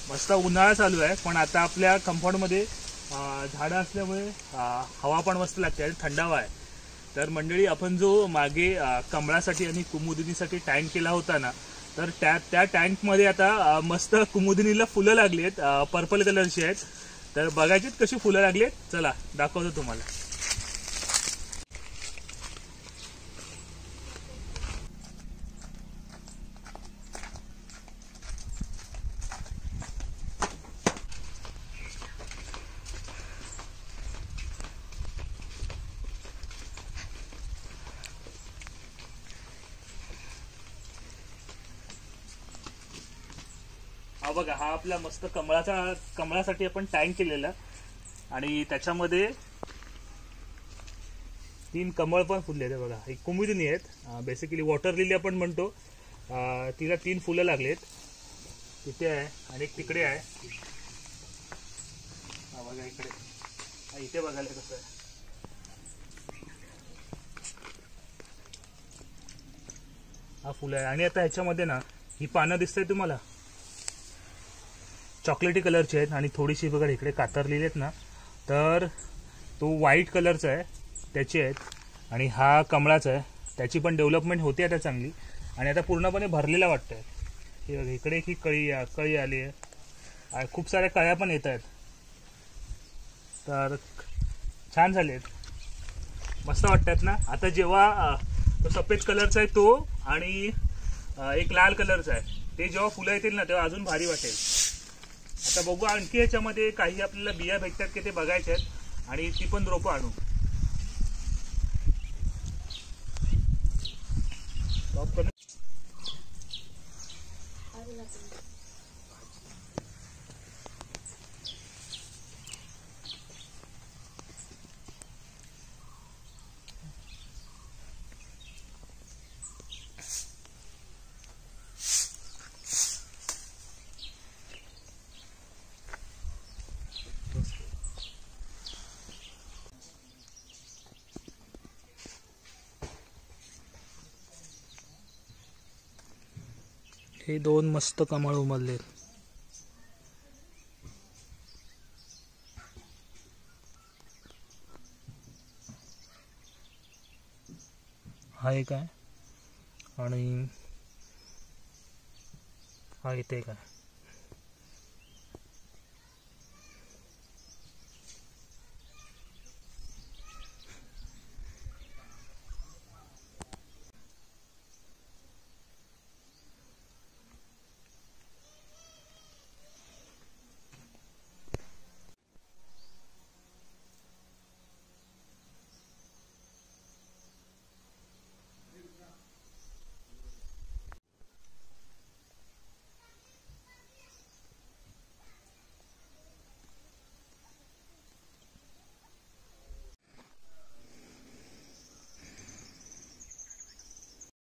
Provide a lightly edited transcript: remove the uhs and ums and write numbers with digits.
मस्त उन्हाळा चालू आहे, पण आता आपल्या कंपाऊंडमध्ये झाडं असल्यामुळे हवा पण मस्त लागते आणि थंडावा आहे. तर मंडळी, आपण जो मागे कमळासाठी आणि कुमुदिनीसाठी टँक केला होता ना, तर त्या टँकमध्ये आता मस्त कुमुदिनीला फुलं लागली आहेत, पर्पल कलरची आहेत. तर बघायचीत कशी फुलं लागली आहेत, चला दाखवतो तुम्हाला. हा बघा, हा आपला मस्त कमळासाठी आपण टँक केलेला आणि त्याच्यामध्ये 3 कमळ पण फुलले आहेत बघा. एक कुमुदिनी आहेत, बेसिकली वॉटर लिली आपण म्हणतो. तिला 3 फुलं लागलेत. तिथे आहे आणि एक तिकडे आहे. हा बघा इकडे, इथे बघायला कसं आहे. हा फुलं आहे आणि आता ह्याच्यामध्ये ना ही पानं दिसतंय तुम्हाला, चॉकलेटी कलरची आहेत आणि थोडीशी बघा इकडे कातरलेली आहेत ना, तर तो व्हाईट कलरचा आहे, त्याची आहेत. आणि हा कमळाचा आहे, त्याची पण डेव्हलपमेंट होते आता चांगली आणि आता पूर्णपणे भरलेला वाटतंय. हे बघा इकडे ही कळी आली आहे, खूप साऱ्या कळ्या पण येत आहेत. तर छान झाले आहेत, मस्त वाटतात ना. आता जेव्हा तो सफेद कलरचा आहे तो आणि एक लाल कलरचा आहे, ते जेव्हा फुलं येतील ना तेव्हा अजून भारी वाटेल. आता बघू आणखी ह्याच्यामध्ये काही आपल्याला बिया भेटतात की ते बघायचे आहेत आणि ती पण रोपं आणू. हे 2 मस्त कमळ उमललेत. हा एक आहे आणि हा इथे एक आहे.